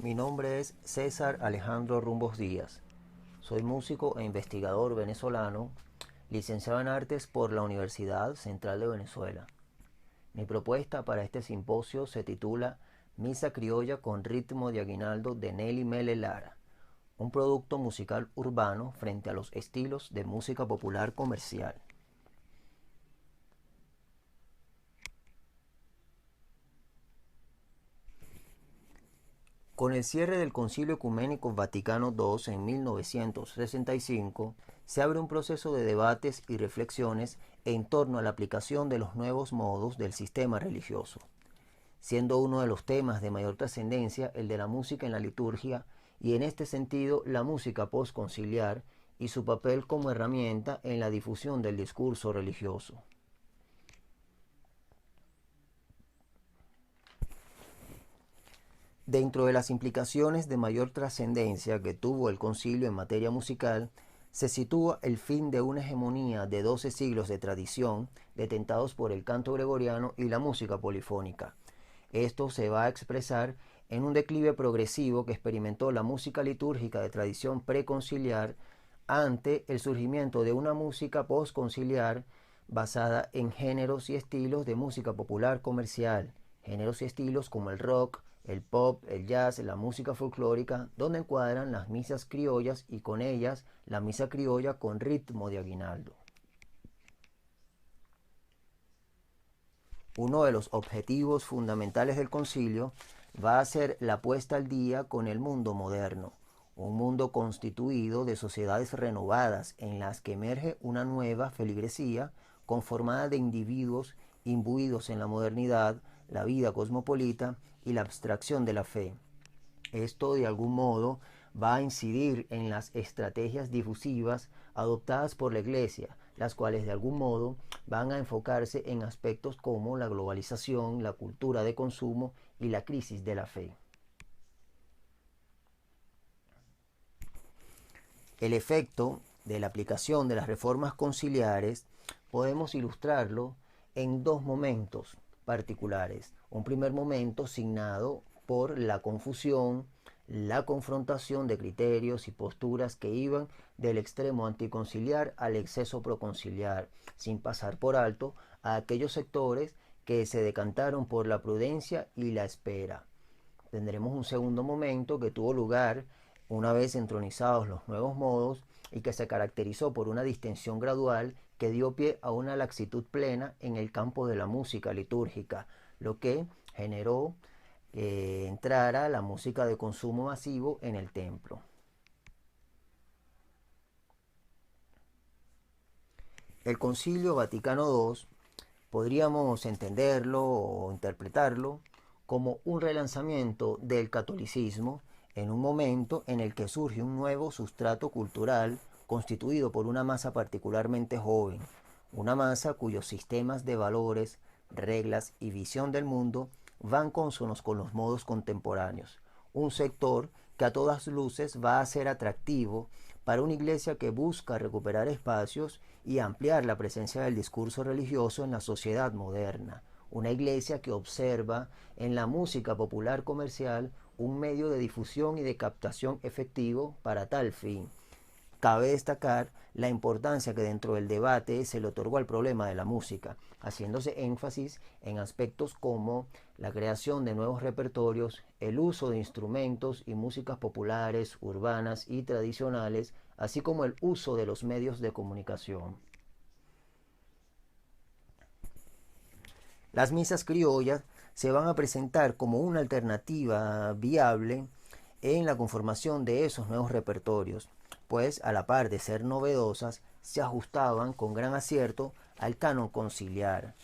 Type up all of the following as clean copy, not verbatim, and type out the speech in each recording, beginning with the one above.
Mi nombre es César Alejandro Rumbos Díaz. Soy músico e investigador venezolano, licenciado en Artes por la Universidad Central de Venezuela. Mi propuesta para este simposio se titula Misa criolla con ritmo de aguinaldo de Nelly Mele Lara, un producto musical urbano frente a los estilos de música popular comercial. Con el cierre del Concilio Ecuménico Vaticano II en 1965, se abre un proceso de debates y reflexiones en torno a la aplicación de los nuevos modos del sistema religioso, siendo uno de los temas de mayor trascendencia el de la música en la liturgia y en este sentido la música postconciliar y su papel como herramienta en la difusión del discurso religioso. Dentro de las implicaciones de mayor trascendencia que tuvo el concilio en materia musical, se sitúa el fin de una hegemonía de 12 siglos de tradición detentados por el canto gregoriano y la música polifónica. Esto se va a expresar en un declive progresivo que experimentó la música litúrgica de tradición preconciliar ante el surgimiento de una música postconciliar basada en géneros y estilos de música popular comercial, géneros y estilos como el rock, el pop, el jazz, la música folclórica, donde encuadran las misas criollas y con ellas la misa criolla con ritmo de aguinaldo. Uno de los objetivos fundamentales del concilio va a ser la puesta al día con el mundo moderno, un mundo constituido de sociedades renovadas en las que emerge una nueva feligresía conformada de individuos imbuidos en la modernidad, la vida cosmopolita y la abstracción de la fe. Esto de algún modo va a incidir en las estrategias difusivas adoptadas por la Iglesia, las cuales de algún modo van a enfocarse en aspectos como la globalización, la cultura de consumo y la crisis de la fe. El efecto de la aplicación de las reformas conciliares podemos ilustrarlo en dos momentos particulares. Un primer momento signado por la confusión, la confrontación de criterios y posturas que iban del extremo anticonciliar al exceso proconciliar, sin pasar por alto a aquellos sectores que se decantaron por la prudencia y la espera. Tendremos un segundo momento que tuvo lugar una vez entronizados los nuevos modos y que se caracterizó por una distensión gradual que dio pie a una laxitud plena en el campo de la música litúrgica, lo que generó que entrara la música de consumo masivo en el templo. El Concilio Vaticano II podríamos entenderlo o interpretarlo como un relanzamiento del catolicismo en un momento en el que surge un nuevo sustrato cultural constituido por una masa particularmente joven, una masa cuyos sistemas de valores, reglas y visión del mundo van cónsonos con los modos contemporáneos, un sector que a todas luces va a ser atractivo para una iglesia que busca recuperar espacios y ampliar la presencia del discurso religioso en la sociedad moderna, una iglesia que observa en la música popular comercial un medio de difusión y de captación efectivo para tal fin. Cabe destacar la importancia que dentro del debate se le otorgó al problema de la música, haciéndose énfasis en aspectos como la creación de nuevos repertorios, el uso de instrumentos y músicas populares, urbanas y tradicionales, así como el uso de los medios de comunicación. Las misas criollas se van a presentar como una alternativa viable en la conformación de esos nuevos repertorios, pues a la par de ser novedosas, se ajustaban con gran acierto al canon conciliar.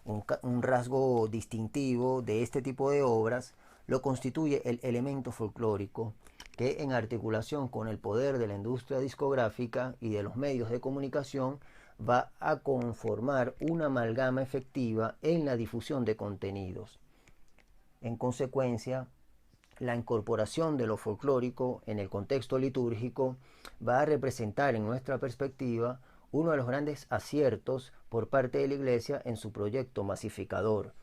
Un rasgo distintivo de este tipo de obras lo constituye el elemento folclórico, que en articulación con el poder de la industria discográfica y de los medios de comunicación va a conformar una amalgama efectiva en la difusión de contenidos. En consecuencia, la incorporación de lo folclórico en el contexto litúrgico va a representar en nuestra perspectiva uno de los grandes aciertos por parte de la Iglesia en su proyecto masificador,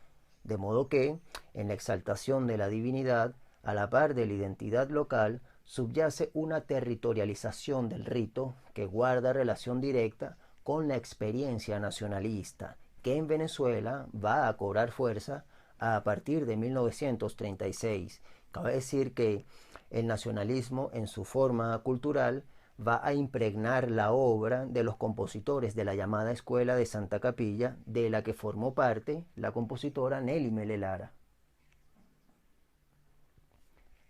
de modo que, en la exaltación de la divinidad, A la par de la identidad local, subyace una territorialización del rito que guarda relación directa con la experiencia nacionalista, que en Venezuela va a cobrar fuerza a partir de 1936. Cabe decir que el nacionalismo en su forma cultural va a impregnar la obra de los compositores de la llamada Escuela de Santa Capilla, de la que formó parte la compositora Nelly Mele.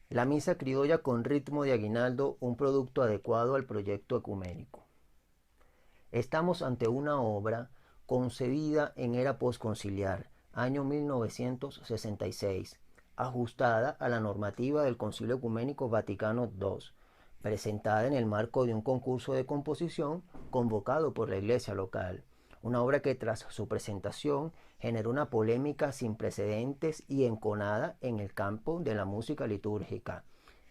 La misa criolla con ritmo de aguinaldo, un producto adecuado al proyecto ecuménico. Estamos ante una obra concebida en era posconciliar, año 1966, ajustada a la normativa del Concilio Ecuménico Vaticano II, presentada en el marco de un concurso de composición convocado por la iglesia local. Una obra que tras su presentación generó una polémica sin precedentes y enconada en el campo de la música litúrgica,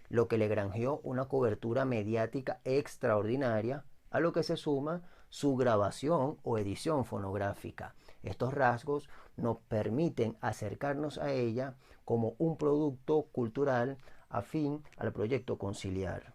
lo que le granjeó una cobertura mediática extraordinaria, a lo que se suma su grabación o edición fonográfica. Estos rasgos nos permiten acercarnos a ella como un producto cultural afín al proyecto conciliar.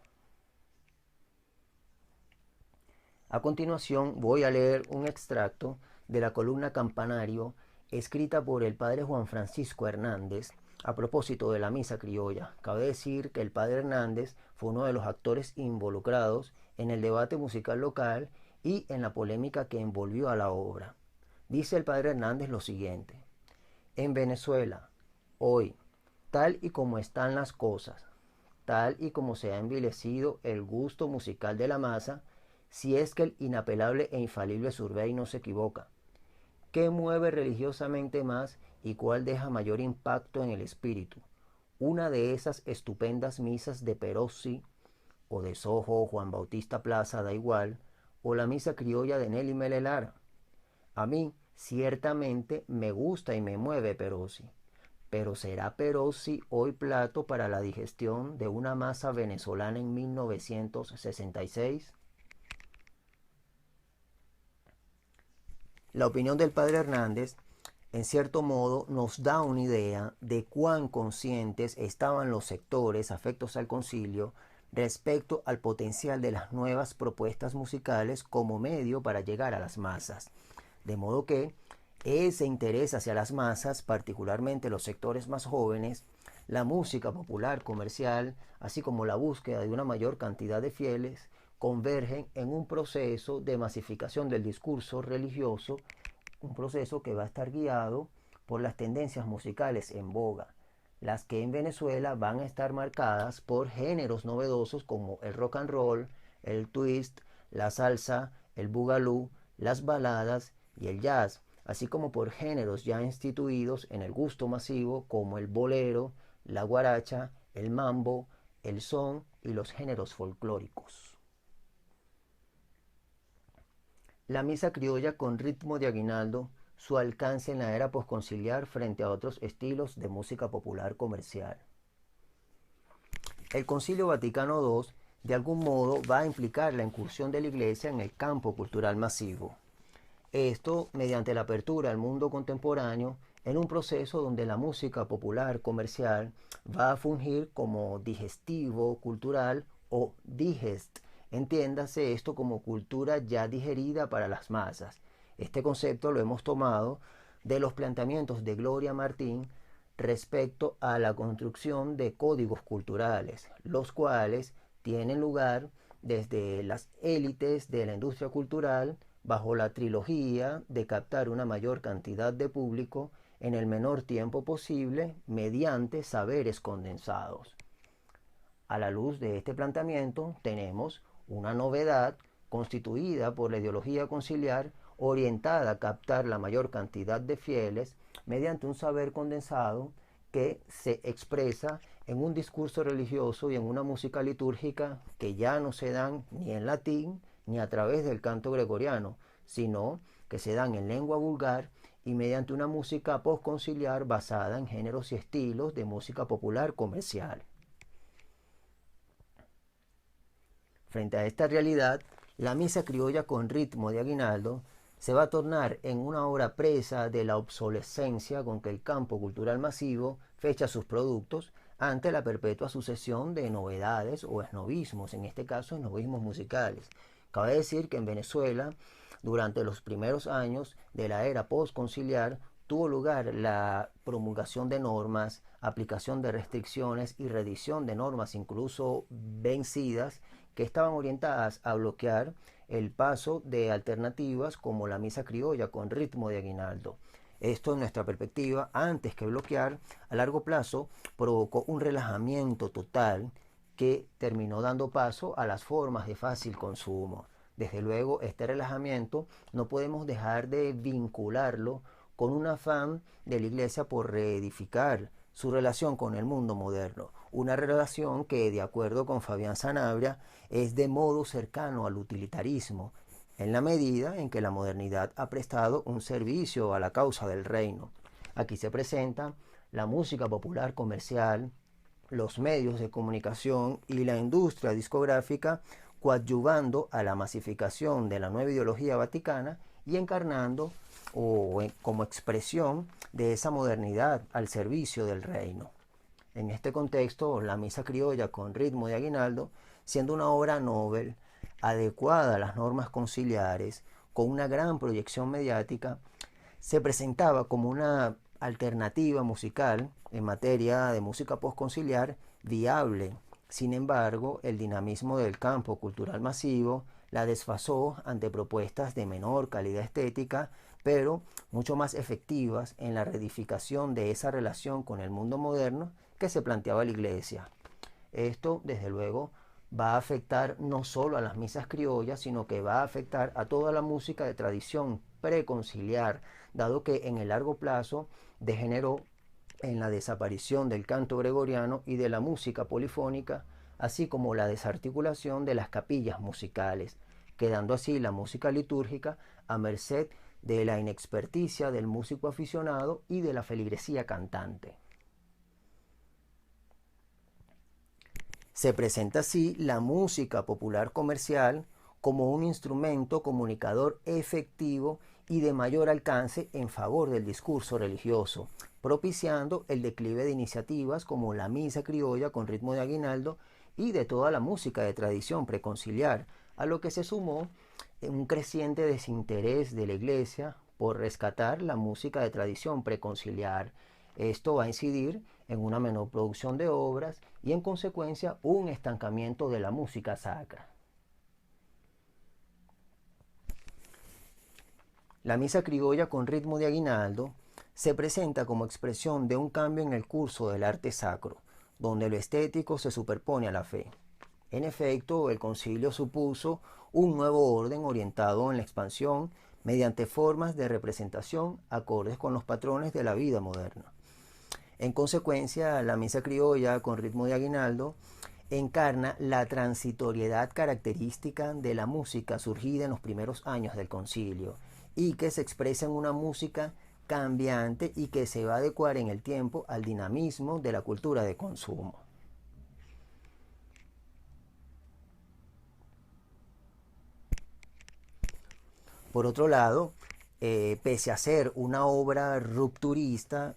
A continuación voy a leer un extracto de la columna Campanario escrita por el padre Juan Francisco Hernández a propósito de la misa criolla. Cabe decir que el padre Hernández fue uno de los actores involucrados en el debate musical local y en la polémica que envolvió a la obra. Dice el padre Hernández lo siguiente: en Venezuela, hoy, tal y como están las cosas, tal y como se ha envilecido el gusto musical de la masa, si es que el inapelable e infalible Survey no se equivoca, ¿qué mueve religiosamente más y cuál deja mayor impacto en el espíritu? Una de esas estupendas misas de Perossi o de Sojo o Juan Bautista Plaza, da igual, o la misa criolla de Nelly Mele. A mí ciertamente me gusta y me mueve Perossi, pero ¿será Perossi hoy plato para la digestión de una masa venezolana en 1966? La opinión del padre Hernández, en cierto modo, nos da una idea de cuán conscientes estaban los sectores afectos al concilio respecto al potencial de las nuevas propuestas musicales como medio para llegar a las masas. De modo que ese interés hacia las masas, particularmente los sectores más jóvenes, la música popular comercial, así como la búsqueda de una mayor cantidad de fieles, convergen en un proceso de masificación del discurso religioso, un proceso que va a estar guiado por las tendencias musicales en boga, las que en Venezuela van a estar marcadas por géneros novedosos como el rock and roll, el twist, la salsa, el boogaloo, las baladas y el jazz, así como por géneros ya instituidos en el gusto masivo como el bolero, la guaracha, el mambo, el son y los géneros folclóricos. La misa criolla con ritmo de aguinaldo, su alcance en la era posconciliar frente a otros estilos de música popular comercial. El Concilio Vaticano II de algún modo va a implicar la incursión de la Iglesia en el campo cultural masivo. Esto mediante la apertura al mundo contemporáneo en un proceso donde la música popular comercial va a fungir como digestivo cultural o digest. Entiéndase esto como cultura ya digerida para las masas. Este concepto lo hemos tomado de los planteamientos de Gloria Martín respecto a la construcción de códigos culturales, los cuales tienen lugar desde las élites de la industria cultural bajo la trilogía de captar una mayor cantidad de público en el menor tiempo posible mediante saberes condensados. A la luz de este planteamiento tenemos una novedad constituida por la ideología conciliar orientada a captar la mayor cantidad de fieles mediante un saber condensado que se expresa en un discurso religioso y en una música litúrgica que ya no se dan ni en latín ni a través del canto gregoriano, sino que se dan en lengua vulgar y mediante una música postconciliar basada en géneros y estilos de música popular comercial. Frente a esta realidad, la misa criolla con ritmo de aguinaldo se va a tornar en una obra presa de la obsolescencia con que el campo cultural masivo fecha sus productos, ante la perpetua sucesión de novedades o esnovismos, en este caso esnovismos musicales. Cabe decir que en Venezuela, durante los primeros años de la era postconciliar, tuvo lugar la promulgación de normas, aplicación de restricciones y reedición de normas incluso vencidas que estaban orientadas a bloquear el paso de alternativas como la misa criolla con ritmo de aguinaldo. Esto, en nuestra perspectiva, antes que bloquear, a largo plazo provocó un relajamiento total que terminó dando paso a las formas de fácil consumo. Desde luego, este relajamiento no podemos dejar de vincularlo con un afán de la Iglesia por reedificar su relación con el mundo moderno, una relación que, de acuerdo con Fabián Sanabria, es de modo cercano al utilitarismo, en la medida en que la modernidad ha prestado un servicio a la causa del reino. Aquí se presenta la música popular comercial, los medios de comunicación y la industria discográfica coadyuvando a la masificación de la nueva ideología vaticana y encarnando como expresión de esa modernidad al servicio del reino. En este contexto, la misa criolla con ritmo de aguinaldo, siendo una obra novel, adecuada a las normas conciliares, con una gran proyección mediática, se presentaba como una alternativa musical en materia de música postconciliar viable. Sin embargo, el dinamismo del campo cultural masivo la desfasó ante propuestas de menor calidad estética, pero mucho más efectivas en la reedificación de esa relación con el mundo moderno que se planteaba la Iglesia. Esto, desde luego, va a afectar no solo a las misas criollas, sino que va a afectar a toda la música de tradición preconciliar, dado que en el largo plazo degeneró en la desaparición del canto gregoriano y de la música polifónica, así como la desarticulación de las capillas musicales, quedando así la música litúrgica a merced de la inexperticia del músico aficionado y de la feligresía cantante. Se presenta así la música popular comercial como un instrumento comunicador efectivo y de mayor alcance en favor del discurso religioso, propiciando el declive de iniciativas como la misa criolla con ritmo de aguinaldo y de toda la música de tradición preconciliar, a lo que se sumó un creciente desinterés de la Iglesia por rescatar la música de tradición preconciliar. Esto va a incidir en una menor producción de obras y en consecuencia un estancamiento de la música sacra. La misa criolla con ritmo de aguinaldo se presenta como expresión de un cambio en el curso del arte sacro, donde lo estético se superpone a la fe. En efecto, el concilio supuso un nuevo orden orientado en la expansión mediante formas de representación acordes con los patrones de la vida moderna. En consecuencia, la misa criolla con ritmo de aguinaldo encarna la transitoriedad característica de la música surgida en los primeros años del concilio y que se expresa en una música cambiante y que se va a adecuar en el tiempo al dinamismo de la cultura de consumo. Por otro lado, pese a ser una obra rupturista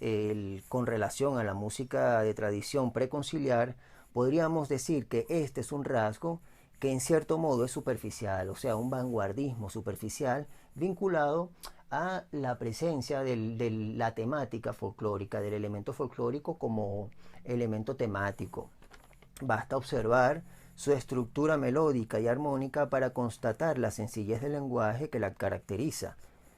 con relación a la música de tradición preconciliar, podríamos decir que este es un rasgo que en cierto modo es superficial, o sea, un vanguardismo superficial vinculado a la presencia de la temática folclórica, del elemento folclórico como elemento temático. Basta observar su estructura melódica y armónica para constatar la sencillez del lenguaje que la caracteriza.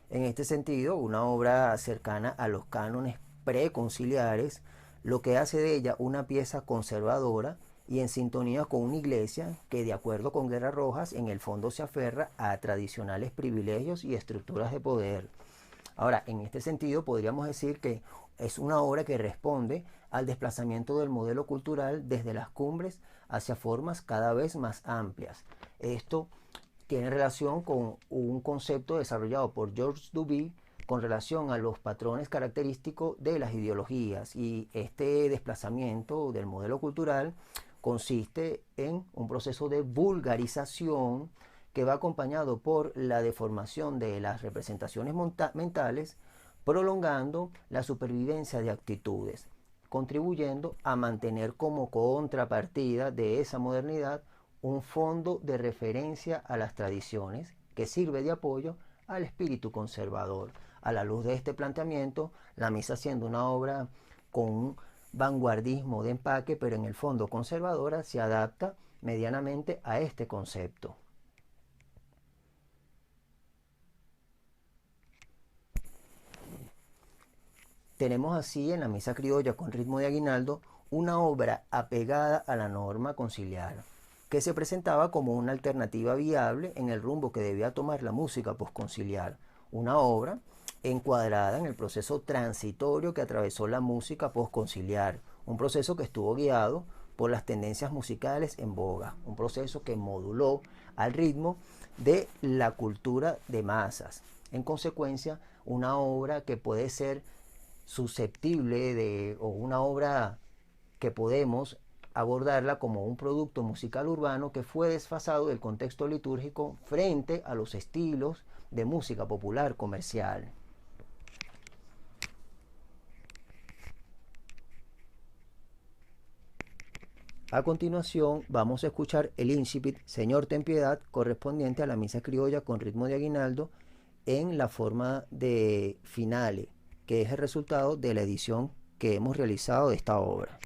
En este sentido, una obra cercana a los cánones preconciliares, lo que hace de ella una pieza conservadora y en sintonía con una iglesia que, de acuerdo con Guerra Rojas, en el fondo se aferra a tradicionales privilegios y estructuras de poder. Ahora, en este sentido, podríamos decir que es una obra que responde al desplazamiento del modelo cultural desde las cumbres hacia formas cada vez más amplias. Esto tiene relación con un concepto desarrollado por Georges Duby con relación a los patrones característicos de las ideologías, y este desplazamiento del modelo cultural consiste en un proceso de vulgarización que va acompañado por la deformación de las representaciones mentales, prolongando la supervivencia de actitudes. contribuyendo a mantener como contrapartida de esa modernidad un fondo de referencia a las tradiciones que sirve de apoyo al espíritu conservador. A la luz de este planteamiento, la misa, siendo una obra con un vanguardismo de empaque, pero en el fondo conservadora, se adapta medianamente a este concepto. Tenemos así en la misa criolla con ritmo de aguinaldo una obra apegada a la norma conciliar, que se presentaba como una alternativa viable en el rumbo que debía tomar la música posconciliar, una obra encuadrada en el proceso transitorio que atravesó la música posconciliar, un proceso que estuvo guiado por las tendencias musicales en boga, un proceso que moduló al ritmo de la cultura de masas. En consecuencia, una obra que puede ser susceptible de, o una obra que podemos abordarla como un producto musical urbano que fue desfasado del contexto litúrgico frente a los estilos de música popular comercial. A continuación vamos a escuchar el incipit Señor ten piedad, correspondiente a la misa criolla con ritmo de aguinaldo en la forma de finale, que es el resultado de la edición que hemos realizado de esta obra.